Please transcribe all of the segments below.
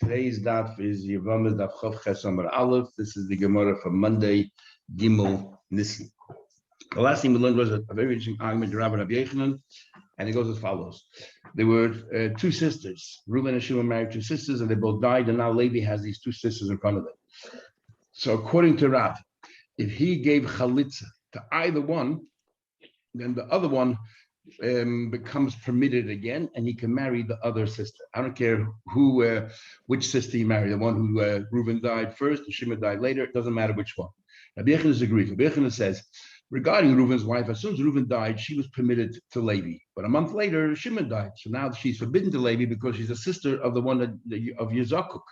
Today's daf is Yevamos Daf Chav Ches Amar Aleph. This is the Gemara for Monday, Gimel Nisan. The last thing we learned was a very interesting argument to Rabbi Yechanan, and it goes as follows. There were two sisters. Reuben and Shimon married two sisters, and they both died, and now Levi has these two sisters in front of him. So according to Rav, if he gave chalitza to either one, then the other one becomes permitted again, and he can marry the other sister. I don't care which sister he married. The one who Reuben died first, and Shimon died later. It doesn't matter which one. Rabbi Yechanan disagrees. Rabbi Yechanan says, regarding Reuben's wife, as soon as Reuben died, she was permitted to Levi. But a month later, Shimon died. So now she's forbidden to Levi because she's a sister of the one of Yezakuk.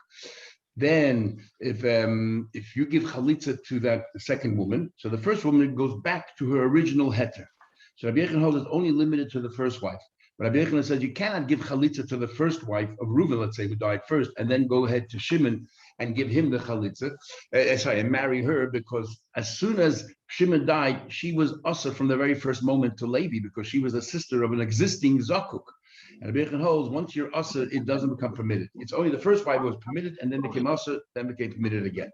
Then, if you give chalitza to that second woman, so the first woman goes back to her original heter. So Rabbi Yechanan holds it's only limited to the first wife. But Rabbi Yechanan says you cannot give chalitza to the first wife of Reuben, let's say, who died first, and then go ahead to Shimon and give him the chalitza, and marry her, because as soon as Shimon died, she was usher from the very first moment to Levi, because she was a sister of an existing zakuk. And Rabbi Yechanan holds once you're usher, it doesn't become permitted. It's only the first wife was permitted, and then became usher, then became permitted again.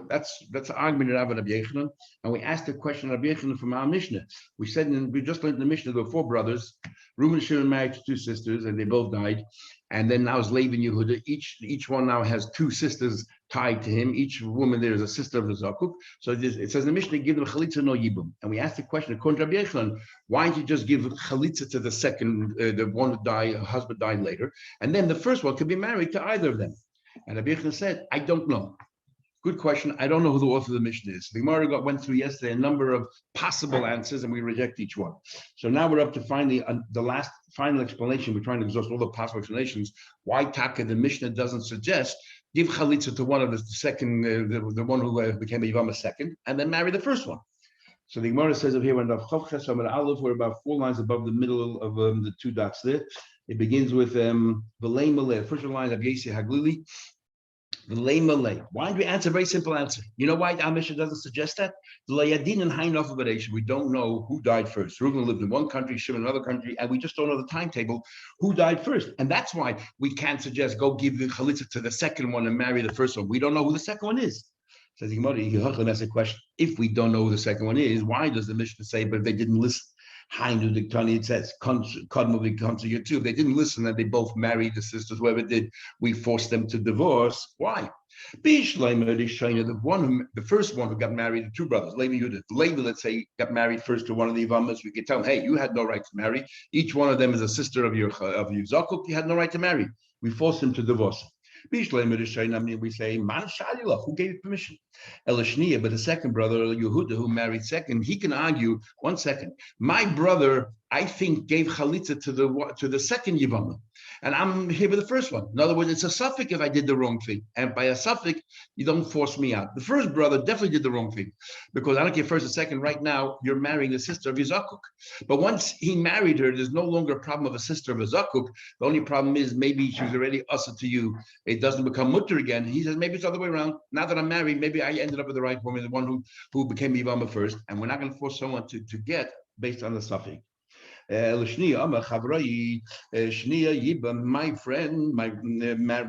That's the argument of Rabbi Yechanan. And we asked a question of Rabbi Yechanan from our Mishnah. We said we just learned in the Mishnah there were four brothers. Reuben and Shimon married to two sisters, and they both died. And then now is Levi and Yehuda. Each one now has two sisters tied to him. Each woman there is a sister of the Zakuk. So it says in the Mishnah, give them chalitza no yibum. And we asked the question, according to Rabbi Yechanan, why don't you just give chalitza to the second, the one who died, her husband died later, and then the first one could be married to either of them? And Rabbi Yechanan said, I don't know. Good question. I don't know who the author of the Mishnah is. The Gemara went through yesterday a number of possible answers, and we reject each one. So now we're up to finally the last final explanation. We're trying to exhaust all the possible explanations why Taka the Mishnah doesn't suggest give chalitza to one of the second, the one who became a Yevamos second, and then marry the first one. So the Gemara says over here, when we're about 4 lines above the middle of the two dots there. It begins with V'lei Maleh. First line of Yesi Haglili. Why do we answer? A very simple answer. You know why our Mishnah doesn't suggest that? We don't know who died first. Reuben lived in one country, Shimon in another country, and we just don't know the timetable who died first. And that's why we can't suggest go give the chalitza to the second one and marry the first one. We don't know who the second one is. Says the Gemara, that's a question. If we don't know who the second one is, why does the Mishnah say, but they didn't listen? It says, if they didn't listen and they both married the sisters, whoever did, we forced them to divorce. Why? The first one who got married, the two brothers, Levi and Yehuda. Levi, let's say, got married first to one of the Yevamos. We could tell him, hey, you had no right to marry. Each one of them is a sister of your Zakuk. You had no right to marry. We forced him to divorce. We say, Man Shalilach, who gave permission? Elishniya, but the second brother, Yehuda, who married second, he can argue, 1 second, my brother, I think, gave chalitza to the second Yevama, and I'm here with the first one. In other words, it's a suffix if I did the wrong thing. And by a suffix, you don't force me out. The first brother definitely did the wrong thing, because I don't care first or second. Right now, you're marrying the sister of Yezakuk. But once he married her, there's no longer a problem of a sister of Yezakuk. The only problem is maybe she's already usher to you. It doesn't become mutter again. He says, maybe it's the other way around. Now that I'm married, maybe I ended up with the right woman, the one who became Yevama first. And we're not going to force someone to get based on the suffix. My friend, my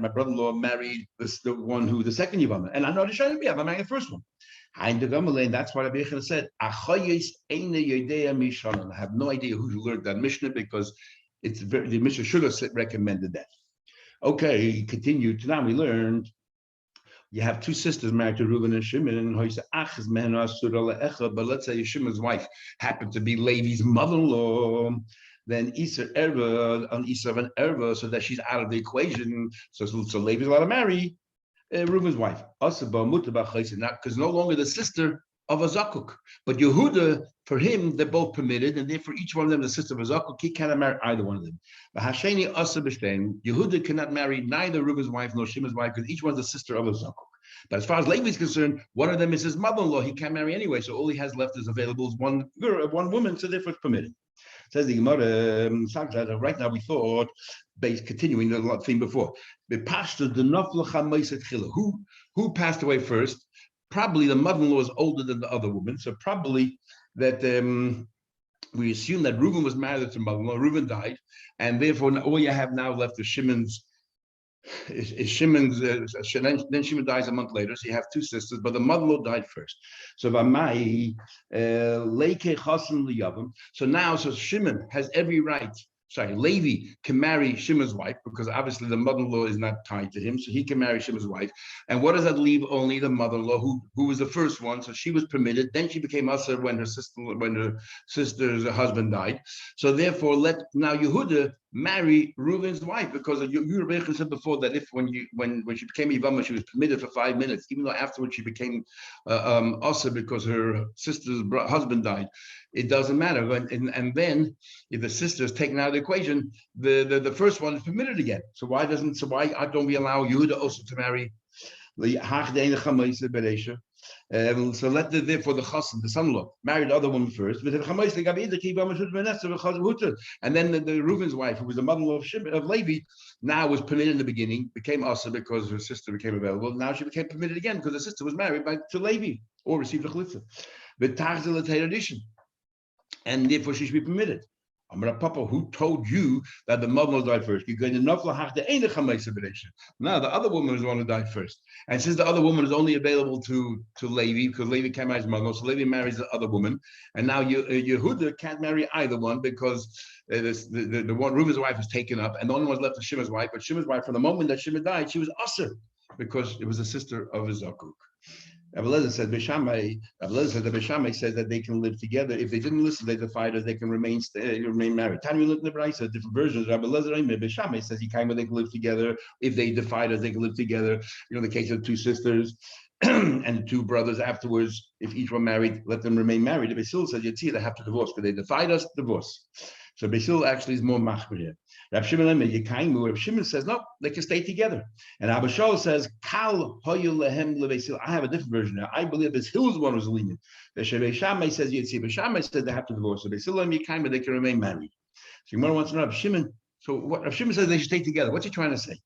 brother-in-law married the one who the second Yevama, and I know the Shayla I'm marrying the first one. And that's why Rabbi Yechanan said, I have no idea who learned that Mishnah, because the Mishnah should have recommended that. Okay, he continued. Now we learned you have two sisters married to Reuben and Shimon, but let's say Shimon's wife happened to be Levi's mother-in-law, then Isa Erva on Isa of an Erva, so that she's out of the equation. So Levi's allowed to marry Reuben's wife. Because no longer the sister of a Zakuk. But Yehuda, for him, they're both permitted, and therefore each one of them, the sister of a Zakuk, he cannot marry either one of them. But Hasheni Asa B'Shtein, Yehuda cannot marry neither Reuben's wife nor Shimon's wife, because each one's the sister of a Zakuk. But as far as Levi is concerned, one of them is his mother-in-law. He can't marry anyway, so all he has left is available is one woman, so therefore it's permitted. Says the Gemara, right now we thought, continuing the theme before, who passed away first? Probably the mother-in-law is older than the other woman, so probably that we assume that Reuben was married to mother-in-law. Reuben died, and therefore all you have now left is Shimon's is Shimon's. Then Shimon dies a month later, so you have two sisters, but the mother-in-law died first. So Vamai Leike Chasim Liyavam. So now, so Shimon has every right. Sorry, Levi can marry Shimon's wife because obviously the mother-in-law is not tied to him, so he can marry Shimon's wife. And what does that leave? Only the mother-in-law, who was the first one, so she was permitted. Then she became usher when her sister's husband died. So therefore, let now Yehuda marry Reuven's wife because Yehuda said before that if when she became Yevamos, she was permitted for 5 minutes, even though afterwards she became usher because her sister's husband died. It doesn't matter. And then if the sister is taken out of the equation, the first one is permitted again. So why don't we allow Yehuda also to marry the so let therefore the chassan, the son-in-law, marry the other woman first. And then the Reuven's wife, who was the mother-in-law of Levi, now was permitted in the beginning, became asa because her sister became available. Now she became permitted again because the sister was married to Levi or received a chalitza. And therefore she should be permitted. Amar Papa, who told you that the mother died first? Now the other woman is the one who died first. And since the other woman is only available to Levi, because Levi can't marry his mother, so Levi marries the other woman. And now Yehuda can't marry either one because the one Reuven's wife is taken up, and the only one left is Shimon's wife. But Shimon's wife, from the moment that Shimon died, she was usher because it was a sister of his Zakuk. Abelazar said that Beishamai says that they can live together. If they didn't listen, they defied us, they can remain married. Tanya looked in the Brisa, different versions. Abelazar Beishamai says they can live together. If they defied us, they can live together. The case of two sisters and two brothers afterwards, if each one married, let them remain married. If Basil says Yetzi, they have to divorce, but they defied us, divorce. So Basil actually is more machmir here. Rab Shimon says no, they can stay together. And Abba Shaul says Kal hoyu lehem leBasil. I have a different version now. I believe Basil is the one who's lenient. Beishamai says Yetzi. Beishamai says they have to divorce. So Basil and Yekaimu, they can remain married. So Gemara wants to know Rab Shimon. So what Rav Shimon says they should stay together. What's he trying to say?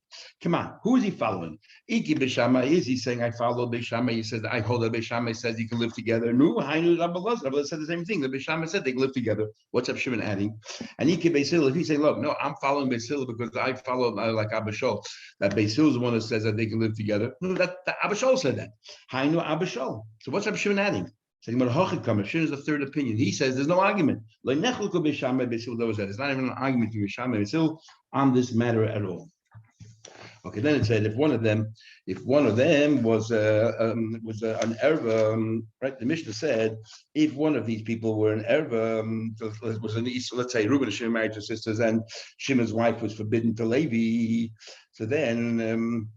Come on, who is he following? Iki Beishamai, is he saying I follow Beishamai? He says I hold that Beishamai says you can live together. No, Hainu Rabbalaz said the same thing. The Beishamai said they can live together. What's Rav Shimon adding? And Iki Beisil, if he say, look, no, I'm following Beisil because I follow like Abba Shaul. That Beisil is the one that says that they can live together. No, that Abba Shaul said that. Hainu Abba Shaul. So what's Rav Shimon adding? So Shimon is the third opinion. He says there's no argument. It's not even an argument to Beishamai on this matter at all. Okay, then it said if one of them was an erva, right? The Mishnah said if one of these people were an erva, was an East, let's say Reuben and Shimon married to sisters, and Shimon's wife was forbidden to Levi, so then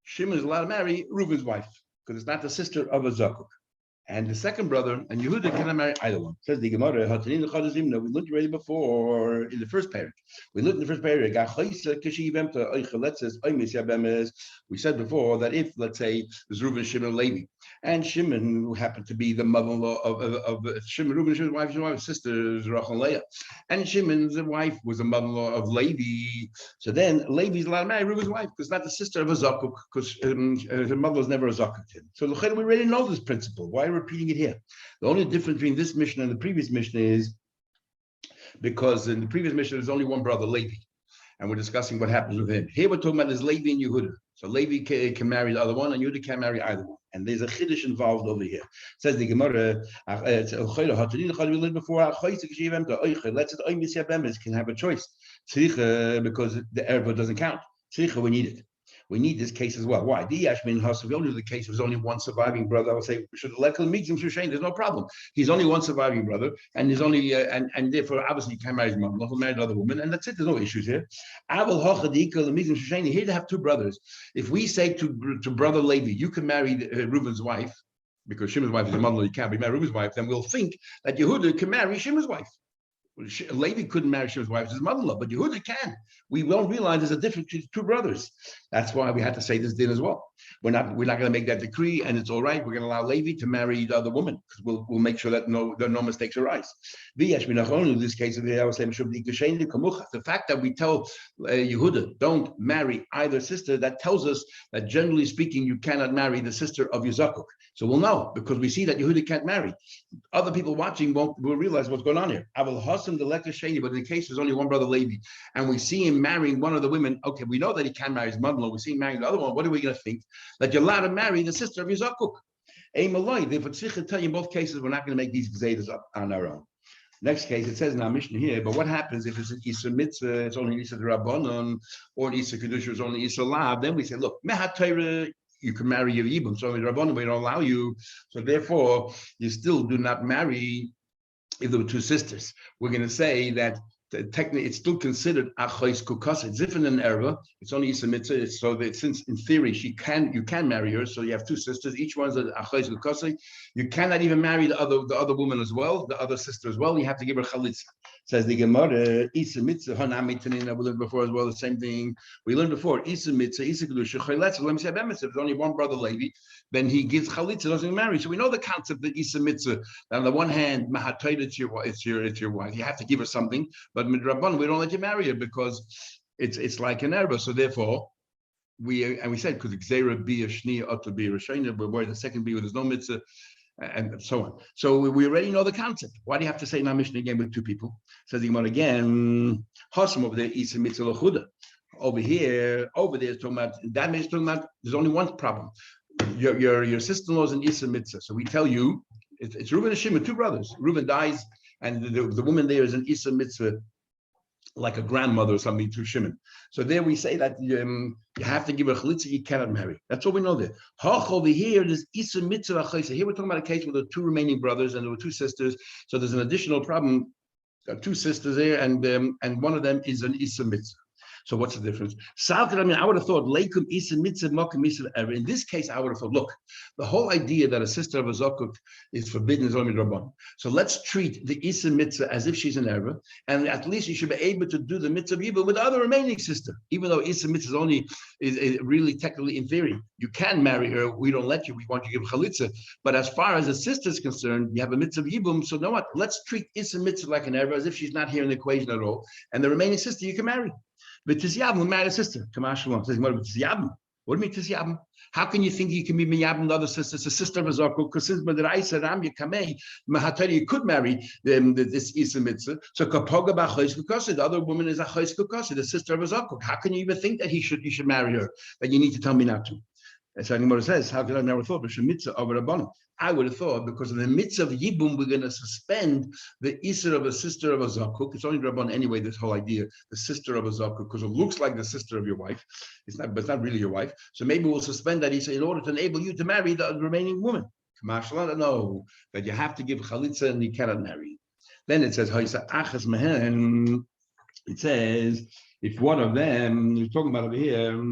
Shimon is allowed to marry Reuben's wife because it's not the sister of a zakuk. And the second brother, and Yehuda cannot marry either one. Says the Gemara, we looked already before in the first parak. We said before that if, let's say, there's Reuben, Shimon, and Levi, and Shimon, who happened to be the mother-in-law of Shimon, Reuben, Shimon's wife's sister, Rachel and Leah, and Shimon's wife was the mother-in-law of Levi. So then Levi's allowed to marry Reuben's wife because not the sister of a zakuk, because her mother was never a zakuk to him. So we already know this principle. Why repeating it here? The only difference between this Mishnah and the previous Mishnah is because in the previous Mishnah there's only one brother, Levi, and we're discussing what happens with him. Here we're talking about is Levi and Yehuda. So Levi can marry the other one, and Yehuda can't marry either one. And there's a chiddush involved over here. It says the Gemara, can have a choice because the erva doesn't count. We need it. We need this case as well. Why? We only do the case there's only one surviving brother. I would say there's no problem. He's only one surviving brother, and there's only and therefore obviously he can't marry his mom. He'll marry another woman, and that's it. There's no issues here. Here to have two brothers. If we say to brother Levi, you can marry Reuben's wife because Shimon's wife is a mother, you can't be married Reuben's wife, then we'll think that Yehuda can marry Shimon's wife. Levi couldn't marry Shimon's wife, his mother-in-law, but Yehuda can. We won't realize there's a difference between two brothers. That's why we had to say this din as well. We're not going to make that decree, and it's all right. We're going to allow Levi to marry the other woman because we'll make sure that no mistakes arise. In this case, the fact that we tell Yehuda don't marry either sister, that tells us that generally speaking, you cannot marry the sister of your zakuk. So we'll know because we see that Yehuda can't marry. Other people watching will realize what's going on here. Hasim the Lekka Sheni, but in the case there's only one brother Levi, and we see him marrying one of the women. Okay, we know that he can marry his mother-in-law. We see him marrying the other one. What are we going to think? That you're allowed to marry the sister of your zakuk? Aim alone. If it's tell you in both cases, we're not going to make these gzeidas up on our own. Next case, it says in our mission here, but what happens if it's an Isa Mitzvah, it's only Isa Rabbanon, or Isa Kedusha is only Isa Lab? Then we say, look, Mehat Torah, you can marry your Yibum, so in Rabbanon, we don't allow you. So therefore, you still do not marry if there were two sisters. We're going to say that technically it's still considered Achois Kukas. It's different than Erva. It's only Isa Mitzvah. So that since in theory you can marry her. So you have two sisters. Each one's an Achois Kukas. You cannot even marry the other woman as well, the other sister as well. You have to give her chalitza. Says the Gemara, Isa Mitzvah, Hanamitanin, we learned before as well, the same thing. We learned before, Isa Mitzvah, Isa Kedusha, Chayletz, let me say, there's only one brother Levi, then he gives chalitza, doesn't marry. So we know the concept of Isa Mitzvah. That on the one hand, Mahatayt, it's your wife. You have to give her something, but Midrabban, we don't let you marry her because it's like an erba. So therefore, we said because Xera be a Shni ought to be a Rishayna, but where the second be there's no mitzvah, and so on. So we already know the concept. Why do you have to say in our mission again with two people? Says the Gemara again, Hasam over there, Isa Mitzvah Lachuda. Over there is talking about that means talking about there's only one problem. Your sister-in-law is an Isa Mitzvah. So we tell you it's Reuben and Shimon, two brothers. Reuben dies, and the woman there is an Isa Mitzvah, like a grandmother or something to Shimon. So there we say that you have to give a chalitza, you cannot marry. That's all we know there. Over here, there's Isa Mitzvah Chaysa. Here we're talking about a case with the two remaining brothers and there were two sisters. So there's an additional problem. Two sisters there, and one of them is an Isa Mitzvah. So what's the difference? I would have thought, Leikum Isa Mitzvah, Mokum Isa Ever. In this case, I would have thought, look, the whole idea that a sister of a Zakuk is forbidden is only Rabban. So let's treat the Isa Mitzvah as if she's an Ever, and at least you should be able to do the Mitzvah Yibum with the other remaining sister. Even though Isa Mitzvah is really technically in theory. You can marry her, we don't let you, we want you to give Chalitza. But as far as a sister is concerned, you have a Mitzvah Yibum, so know what? Let's treat Isa Mitzvah like an Ever, as if she's not here in the equation at all. And the remaining sister you can marry. But Tisyabim will marry a sister. Kamash says, what do you mean Tisyabim? How can you think you can be miyabim the other sister? It's a sister of a zakuk. Because since Madraisa Ram Yakamei, Mahatari, you could marry this Isa Mitzvah. So Kapoga Bachos Kukosi, the other woman is Achos Kukosi, the sister of a zakuk. How can you even think that you should marry her? That you need to tell me not to. And so Gemara says, how could I never thought? But mitzvah of Rabbanon. I would have thought because of the mitzvah of Yibum, we're going to suspend the Isser of a sister of a Zakuk. It's only Rabban anyway, this whole idea, the sister of a Zakuk, because it looks like the sister of your wife. But it's not really your wife. So maybe we'll suspend that Isser in order to enable you to marry the remaining woman. No, that you have to give Chalitza and you cannot marry. Then it says, it says, if one of them, you're talking about over here,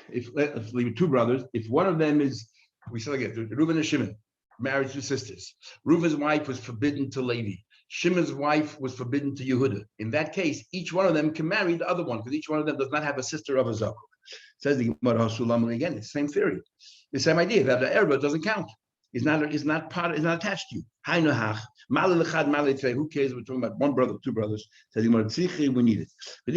if we two brothers, if one of them is, we said again, Reuben and Shimon, married two sisters. Reuben's wife was forbidden to Levi. Shimon's wife was forbidden to Yehuda. In that case, each one of them can marry the other one because each one of them does not have a sister of a Zakuk. Says the Gemara Hasulam again, it's the same theory, the same idea that the Erba doesn't count. Is not attached to you. Who cares? We're talking about one brother, two brothers. We need it. If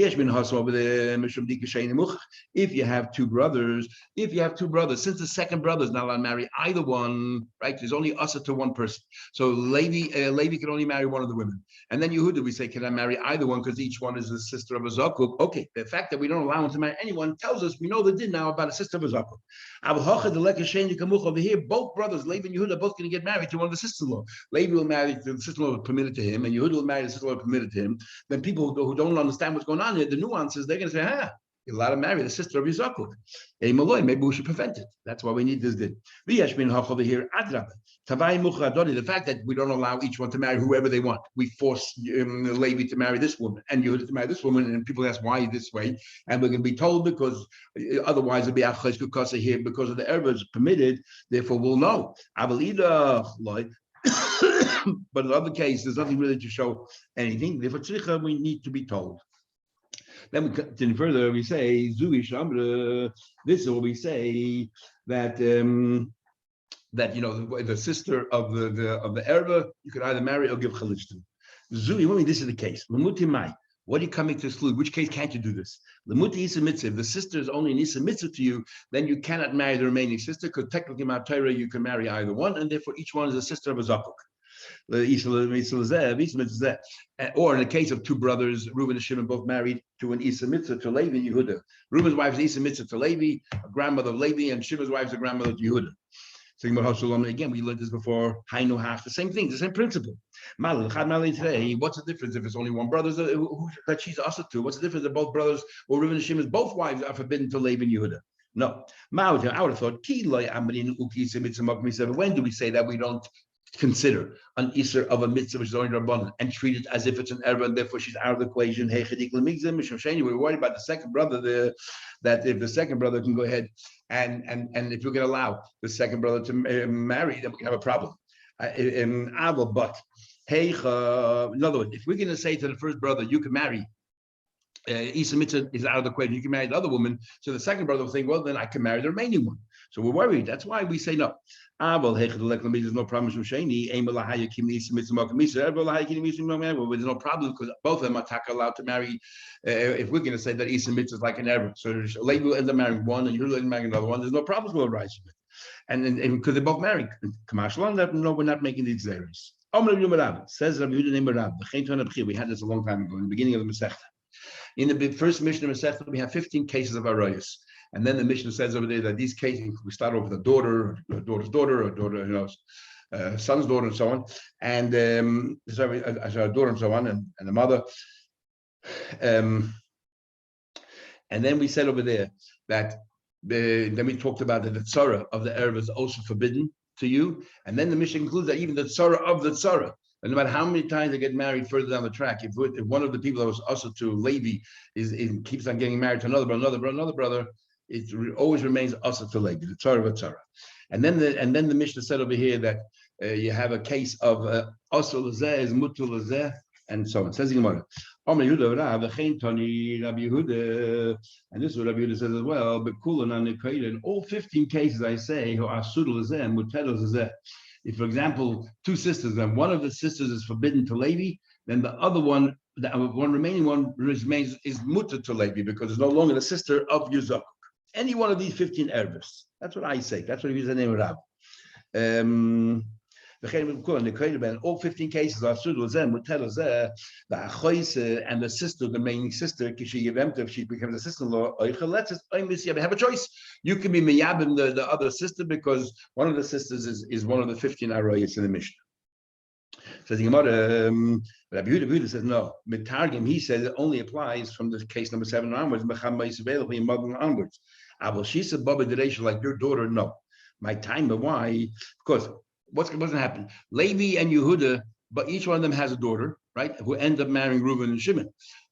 you have two brothers, since the second brother is not allowed to marry either one, right? There's only us to one person. So Levi can only marry one of the women. And then Yehuda, we say, can I marry either one? Because each one is the sister of a Zakuk. Okay, the fact that we don't allow him to marry anyone tells us we know the din now about a sister of a Zakuk. Over here, both brothers, Levi and Yehuda, are both going to get married to one of the sister-in-law. Levi will marry the sister-in-law permitted to him, and Yehuda will marry the sister-in-law permitted to him. Then people who don't understand what's going on here, the nuances, they're going to say, you're allowed to marry the sister of Yizakuk. Maybe we should prevent it. That's why we need this din. Over here, the fact that we don't allow each one to marry whoever they want. We force Levi to marry this woman and Yehuda to marry this woman, and people ask why this way. And we're going to be told because otherwise it'll be Achos Kukasa here because of the Erba is permitted. Therefore, we'll know. But in other cases, there's nothing really to show anything. Therefore, tzricha, we need to be told. Then we continue further. We say Zui Shamra. This is what we say that the sister of the Erba you could either marry or give Chalich to. Zui, this is the case. Lamuti Mai. What are you coming to exclude? Which case can't you do this? Lamuti Isa Mitzvah. If the sister is only an Isa Mitzvah to you, then you cannot marry the remaining sister because technically, Torah, you can marry either one, and therefore each one is a sister of a Zakuk. or in the case of two brothers, Reuben and Shimon both married to an Isa Mitzvah to Levi and Yehuda. Reuben's wife is Isa Mitzvah to Levi, a grandmother of Levi, and Shimon's wife is a grandmother to Yehuda. So again, we learned this before. Hainu half the same thing, the same principle. What's the difference if it's only one brother that she's also to? What's the difference if both brothers or Reuben and Shimon's both wives are forbidden to Levi and Yehuda? No. I would have thought, when do we say that we don't consider an Isser of a mitzvah which is only Rabbanan and treat it as if it's an erva and therefore she's out of the equation? We're worried about the second brother that if the second brother can go ahead and if we can allow the second brother to marry, then we can have a problem. But in other words, if we're going to say to the first brother, you can marry, Isa Mitzvah is out of the equation, you can marry the other woman, so the second brother will think, well, then I can marry the remaining one. So we're worried. That's why we say no. There's no problem. There's no problem because both of them are allowed to marry. If we're going to say that Isa Mitzvah is like an error, so Levi will end up marrying one and you'll end up marrying another one, there's no problems will arise from it. And because they're both married. No, we're not making these errors. Says Rabbi Yehuda, we had this a long time ago in the beginning of the Masechta. In the first Mishnah of Masechta, we have 15 cases of arayos. And then the Mishnah says over there that these cases, we start off with a daughter, a daughter's daughter, a daughter, son's daughter, and so on, and a daughter, and so on, and a mother. And then we said over there that then we talked about that the tzara of the Erev is also forbidden to you. And then the Mishnah concludes that even the tzara of the tzara, and no matter how many times they get married further down the track, if one of the people that was also to Levi keeps on getting married to another brother, it always remains also to Levi, the tzara of a tzara. And then the Mishnah said over here that you have a case of also lazeh is mutul lazeh, and so on. It says in Gemara. And this is what Rabbi Yehuda says as well. But in all 15 cases, I say, if, for example, two sisters, and one of the sisters is forbidden to Levi, then the other one, the one remaining one remains is mutter to Levi because it's no longer the sister of Yuzak. Any one of these 15 ervus. That's what I say. That's what he uses the name of Rab. In all 15 cases, the and the sister, the remaining sister, if she becomes a sister-in-law, have a choice. You can be miyabim the other sister because one of the sisters is one of the 15 arayos in the Mishnah. Says the Gemara, Rabbi Yehuda says no. Mitargim, he says it only applies from the case number 7 onwards. Onwards. Like your daughter, no. My time, but why? Because what's going to happen? Levi and Yehuda, but each one of them has a daughter, right? Who end up marrying Reuben and Shimon.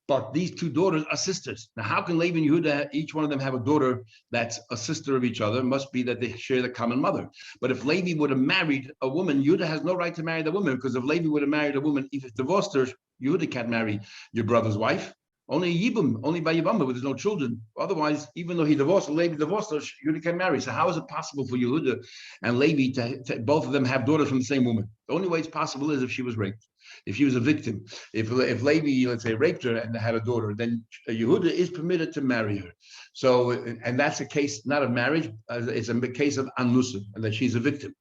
But these two daughters are sisters. Now, how can Levi and Yehuda, each one of them have a daughter that's a sister of each other? Must be that they share the common mother. But if Levi would have married a woman, Yehuda has no right to marry the woman because if Levi would have married a woman, if it's divorced her, Yehuda can't marry your brother's wife. Only Yibum, only by Yevamos, but there's no children. Otherwise, even though he divorced, Levi divorced her, Yehuda can marry. So how is it possible for Yehuda and Levi to both of them have daughters from the same woman? The only way it's possible is if she was raped, if she was a victim. If Levi, let's say, raped her and had a daughter, then Yehuda is permitted to marry her. So, and that's a case not of marriage, it's a case of anusa, and that she's a victim.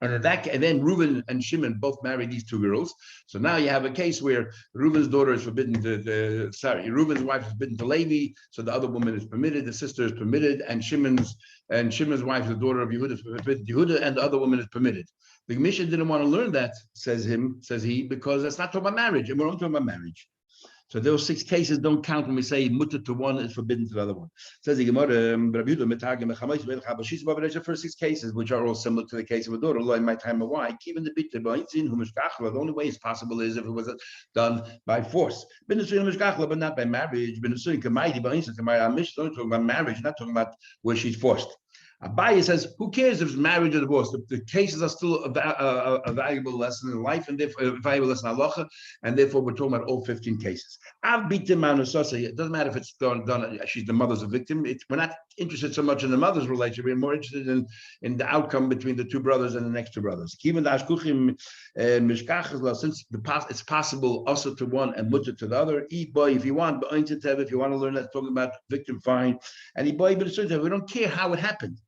And then Reuben and Shimon both married these two girls. So now you have a case where Reuben's daughter is forbidden Reuben's wife is forbidden to Levi, so the other woman is permitted, the sister is permitted, and Shimon's wife, the daughter of Yehuda, is forbidden to Yehuda, and the other woman is permitted. The Mishnah didn't want to learn that, says he, because that's not talking about marriage, and we're only talking about marriage. So those 6 cases don't count when we say mutter to one is forbidden to the other one. Says the Gemara, the first 6 cases, which are all similar to the case of a daughter, in my time of why, even the only way it's possible is if it was done by force. But not by marriage. I'm talking about marriage, not talking about where she's forced. Abaye says, who cares if it's marriage or divorce? The cases are still a valuable lesson in life and therefore a valuable lesson in halacha, and therefore we're talking about all 15 cases. It doesn't matter if it's done she's the mother's a victim. We're not interested so much in the mother's relationship, we're more interested in the outcome between the 2 brothers and the next 2 brothers. Since it's possible also to one and mutter to the other, if you want to learn that, talking about victim, fine. And we don't care how it happened.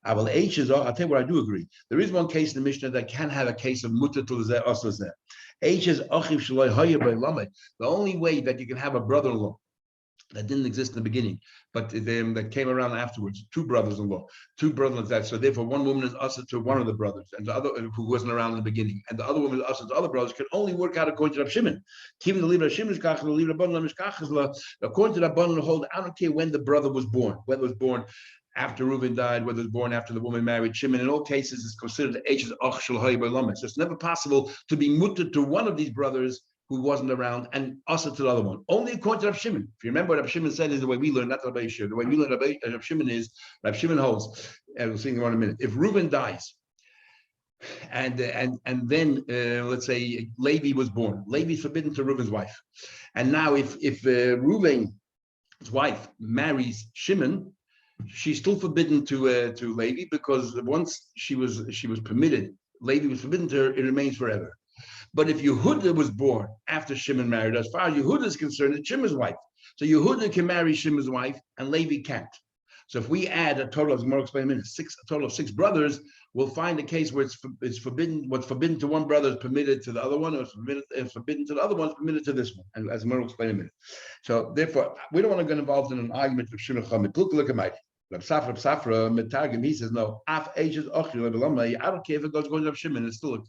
I'll tell you what I do agree. There is one case in the Mishnah that can have a case of mutter to the also there. The only way that you can have a brother-in-law that didn't exist in the beginning, but that came around afterwards. Two brothers-in-law, two brothers. That so therefore one woman is usher to one of the brothers, and the other who wasn't around in the beginning, and the other woman is usher to other brothers can only work out according to Rav Shimon. According to Rav Shimon, hold. I don't care when the brother was born, whether it was born after Reuben died, whether it was born after the woman married Shimon. In all cases, it's considered the age of Ach Shel Hay B'Lamed. So it's never possible to be mutter to one of these brothers who wasn't around and also to the other one. Only according to Rav Shimon. If you remember what Rav Shimon said is the way we learn, not Rabbi Yeshua. The way we learn Rav Shimon is, Rav Shimon holds, and we'll see in a minute, if Reuben dies, and then let's say Levi was born. Levi is forbidden to Reuben's wife. And now if Reuben's wife marries Shimon, she's still forbidden to Levi, because once she was permitted, Levi was forbidden to her, it remains forever. But if Yehuda was born after Shimon married, as far as Yehuda is concerned, it's Shimon's wife. So Yehuda can marry Shimon's wife, and Levi can't. So if we add a total of, more explain in a minute, a total of 6 brothers, we'll find a case where it's forbidden. What's forbidden to one brother is permitted to the other one, or it's forbidden to the other one is permitted to this one. And as more explain in a minute. So therefore, we don't want to get involved in an argument with Shimon Chamid. Look at my. Rab Safra, Metargim, he says no. Af ages ochil. I don't care if it goes going to Shimon. It's still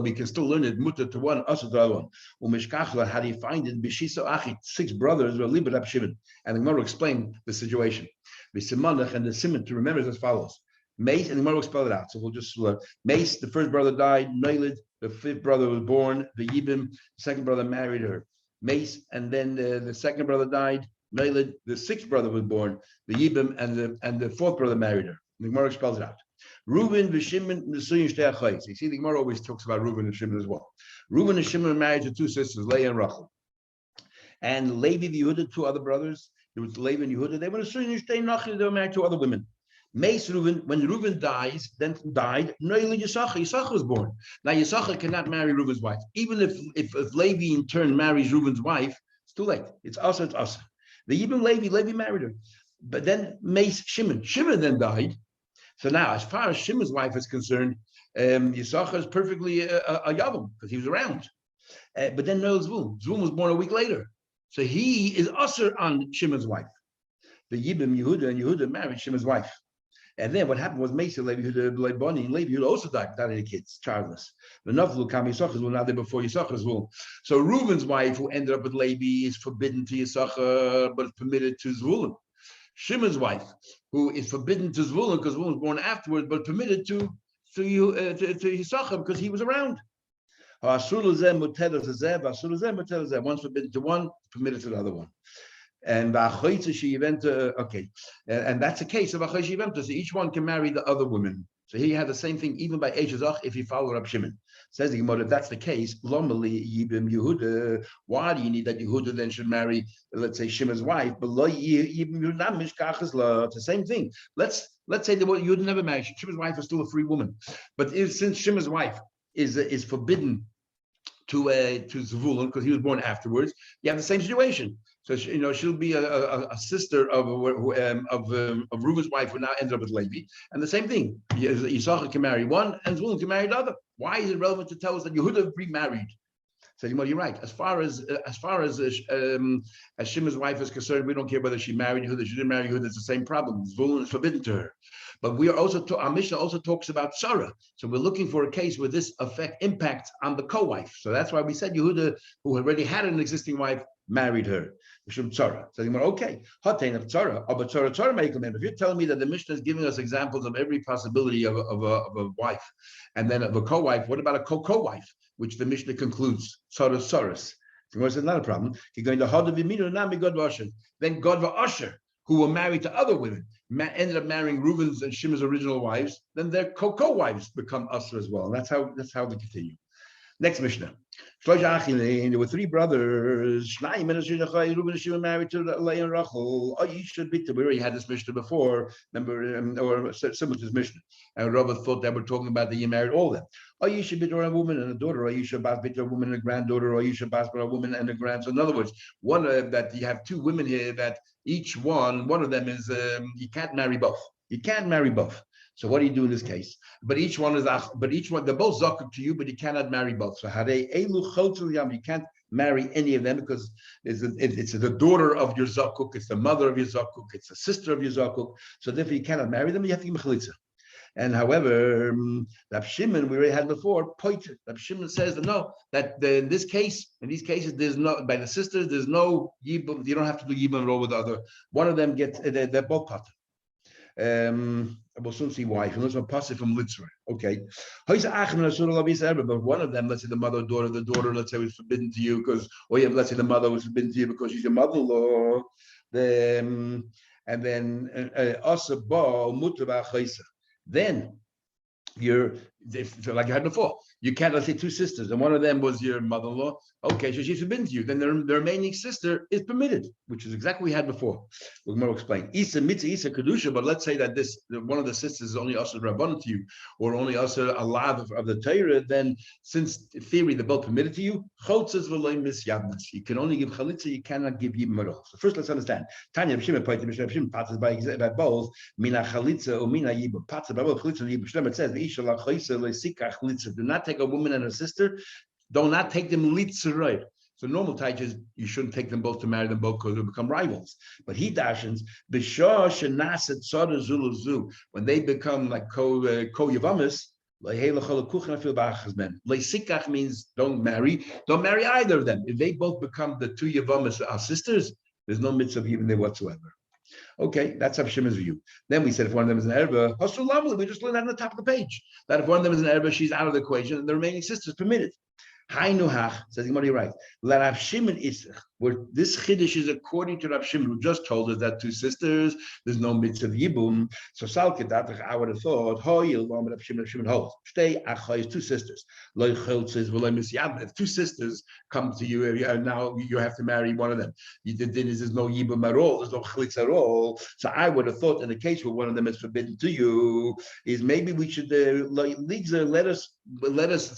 we can still learn it mutter to one, us to the other one. Umishkachla, how do you find it? Bishisa achit, 6 brothers were libet Rab Shimon, and the Gemara explain the situation. B'simanach, and the simon to remember is as follows. Mace, and the Gemara will spell it out. So we'll just Mace, the first brother died. Noilid, the 5th brother was born. The Yibim, the second brother married her. Mace, and then the second brother died. Noilid, the 6th brother was born, the Yibim, and the 4th brother married her. The Gemara spells it out. Reuben v'Shimon nesuyin shtei achayis. You see, the Gemara always talks about Reuben and Shimon as well. Reuben and Shimon are married to 2 sisters, Leah and Rachel. And Levi and Yehuda, 2 other brothers. There was Levi and Yehuda. They were nesuyin shtei nachim. They were married to other women. Mace Reuben, when Reuben died, Noilid Yisachar was born. Now Yisachar cannot marry Reuben's wife. Even if Levi in turn marries Reuben's wife, it's too late. It's also. The Yibim Levi married her. But then Mace Shimon then died. So now, as far as Shimon's wife is concerned, Yisachar is perfectly a Yavam, because he was around. But then Noel Zvul was born a week later. So he is usher on Shimon's wife. The Yibim Yehuda married Shimon's wife. And then what happened was Mace Levi Bonnie and Levi also died without any kids, childless. The Naflu Kam Yisachar was not there before Yisachar's womb. So Reuben's wife, who ended up with Levi, is forbidden to Yisachar, but permitted to Zvulun. Shimon's wife, who is forbidden to Zvulun because Zvulun was born afterwards, but permitted to Yisachar because he was around. One's forbidden to one, permitted to the other one. And okay, and that's a case of so each one can marry the other women. So he had the same thing even by Eshazach if he followed up Shimon. Says the Gemara, if that's the case, Lomali Yibim Yehuda, why do you need that Yehuda then should marry, let's say, Shimon's wife? It's the same thing. Let's say that Yehuda never married. Shimon's wife is still a free woman, but since Shimon's wife is forbidden to Zvulun because he was born afterwards, you have the same situation. So she'll be a sister of Reuben's wife, who now ends up with Levi, and the same thing. Yisachar can marry one, and Zvulun can marry the other. Why is it relevant to tell us that Yehuda remarried? So you're right. As far as Shimon's wife is concerned, we don't care whether she married Yehuda, she didn't marry Yehuda. It's the same problem. Zvulun is forbidden to her. But we are also our Mishnah also talks about Sarah. So we're looking for a case where this impacts on the co-wife. So that's why we said Yehuda, who already had an existing wife, married her. Tzara. So okay. If you're telling me that the Mishnah is giving us examples of every possibility of a wife, and then of a co-wife, what about a co-wife, which the Mishnah concludes Saras. The Gemara says not a problem. You're going to then God V'Asher, who were married to other women, ended up marrying Reuben's and Shimon's original wives. Then their co-wives become Asher as well. And that's how they continue. Next Mishnah. There were 3 brothers. Reuben and Shimon married to Leah and Rachel. We already had this Mishnah before, remember, or similar to this Mishnah. And Rabbi thought that we're talking about that you married all of them. You should be a woman and a daughter, or you should be a woman and a granddaughter, or you should be a woman and a grandson. In other words, one that you have 2 women here that each one of them is you can't marry both. You can't marry both. So what do you do in this case? But each one, they're both zakuk to you, but you cannot marry both. So you can't marry any of them because it's the daughter of your zakuk, it's the mother of your zakuk, it's the sister of your zakuk. So therefore you cannot marry them, you have to give chalitza. And however, Rab Shimon, we already had before, Rab Shimon says that no, that in these cases, there's no, by the sisters, there's no yibum, you don't have to do yibum at all with the other. One of them gets, they're both part. We'll soon see why. If you listen to Pasuk from Litzra, okay. But one of them, let's say the mother or daughter, let's say was forbidden to you because, or yeah, let's say the mother was forbidden to you because she's your mother-in-law. And then then you're like I had before. You can't, let's say, two sisters, and one of them was your mother-in-law. Okay, so she's forbidden to you. Then the remaining sister is permitted, which is exactly what we had before. We're going to explain. Isa mitzvah, Isa kedusha. But let's say that one of the sisters is only also rabbanon to you, or only also a lav of the Torah. Then, since in theory they're both permitted to you, chotzes v'loy misyavnas. You can only give chalitza. You cannot give yibum at all. So first, let's understand. Tanya b'shimon patzes by both mina chalitza or mina yibum. Patzes by both chalitza and yibum. It says the isha la chalitza lesikach chalitza. Do not take a woman and a sister. Do not take them litzeroi. So normal taich is you shouldn't take them both to marry them both because they'll become rivals. But he dashens b'shah shenaset tzara zulu zu when they become like ko Yevamos. Leisikach means don't marry either of them. If they both become the two Yevamos, our sisters, there's no mitzvah even there whatsoever. Okay, that's Rav Shimon's view. Then we said if one of them is an erba, we just learned that on the top of the page. That if one of them is an erba, she's out of the equation, and the remaining sister is permitted. Hainuhach says, what are you right? La Rav Shimon Isach, where this chiddush is according to Rav Shimon, who just told us that two sisters, there's no mitzvah yibum. So Salkedat, I would have thought, Rav Shimon holds. Stay achayis, two sisters. If two sisters come to you, and now you have to marry one of them. There's no yibum at all. There's no chalitz at all. So I would have thought in the case where one of them is forbidden to you, is maybe we should let us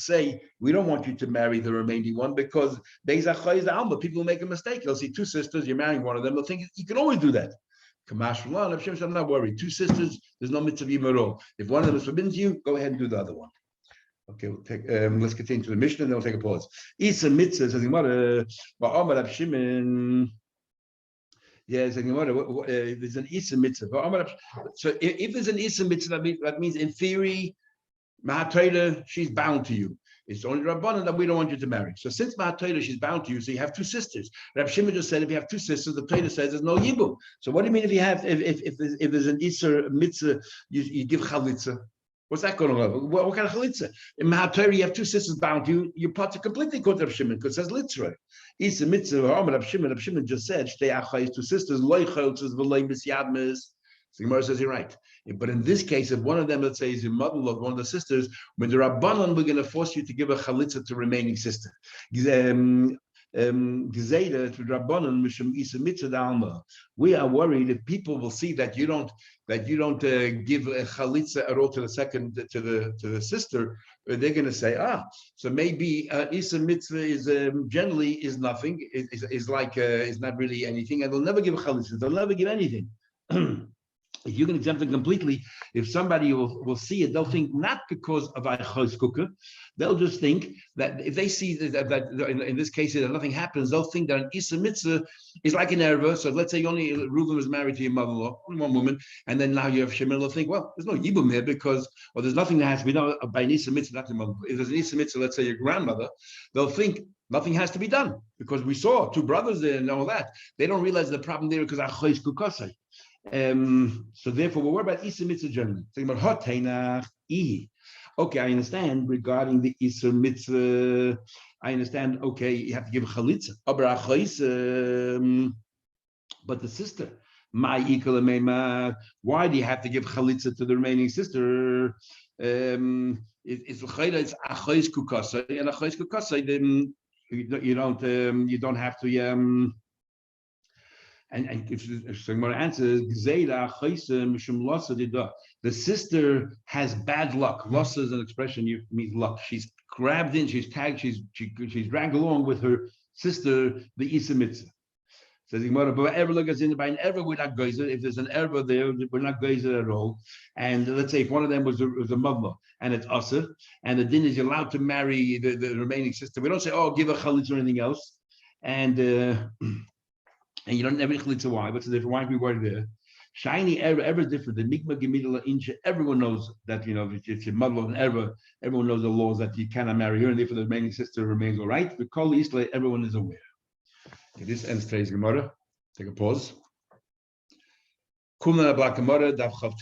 say we don't want you to marry the remaining one because people make a mistake. They'll see two sisters, you're marrying one of them, they'll think you can always do that. I'm not worried. Two sisters, there's no mitzvah yibum at all. If one of them is forbidden to you, go ahead and do the other one. Okay, we'll take. Let's continue to the Mishnah, and then we'll take a pause. Isa mitzvah says Rav Shimon. Yeah, there's an Isa mitzvah. So if there's an Isa mitzvah, that means in theory, Mahatayla, she's bound to you. It's only Rabbanan that we don't want you to marry. So since Mahatayla, she's bound to you, so you have two sisters. Rav Shimon just said if you have two sisters, the Torah says there's no yibum. So what do you mean if you have if there's an Isa mitzvah, you give chalitza? What's that going on? What kind of chalitza? In Mahatayla, you have two sisters bound to you. Your parts are completely according to Rav Shimon because it says litzra. Isa mitzvah. Rav Shimon just said shtei achayis, two sisters loy chalitzas v'loy misyadmes. So Gemara says you're right. But in this case, if one of them, let's say, is your mother-in-law, one of the sisters, when the Rabbanon, we're going to force you to give a chalitza to remaining sister. We are worried that people will see that you don't give a chalitza at all to the sister. They're going to say, so maybe Isa mitzvah is generally is nothing, is not really anything, and they'll never give a chalitza. They'll never give anything. If you can exempt it completely, if somebody will see it, they'll think not because of Eichos Kuka, they'll just think that if they see that in this case that nothing happens, they'll think that an Isa mitzvah is like an erva. So let's say Reuven was married to your mother-in-law, only one woman, and then now you have Shimon. They'll think, well, there's no yibum here because, or there's nothing that has to be done by an Isa mitzvah, not your mother. If there's an Isa mitzvah, let's say your grandmother, they'll think nothing has to be done because we saw two brothers there and all that. They don't realize the problem there because Eichos Kukasai. So therefore, we're worried about Isa mitzvah generally. Talking about hot tainach ihi. Okay, I understand regarding the Isa mitzvah. I understand. Okay, you have to give a chalitza. But the sister, my ikal. Why do you have to give chalitza to the remaining sister? It's achayis kukasai and achayis kukasai. Then you don't have to. And if someone answers, the sister has bad luck. Lossa is an expression means luck. She's grabbed in, she's tagged, she's dragged along with her sister, the Isa mitzvah. Says the Gemara, but ever look as in by an ever we're not geyser. If there's an ever there, we're not geyser at all. And let's say if one of them was a mother and it's usher, and the din is you're allowed to marry the remaining sister. We don't say, oh, give a chalitz or anything else. And you don't have any chalitza. Why? What's the difference? Why we were there? Shiny ever different. The mikma gemidala incha. Everyone knows that if it's your mother and ever, everyone knows the laws that you cannot marry her, and therefore the remaining sister remains all right. But kol isla, everyone is aware. Okay, this ends today's Gemara. Take a pause. Kumna Black Gemara Daf Chav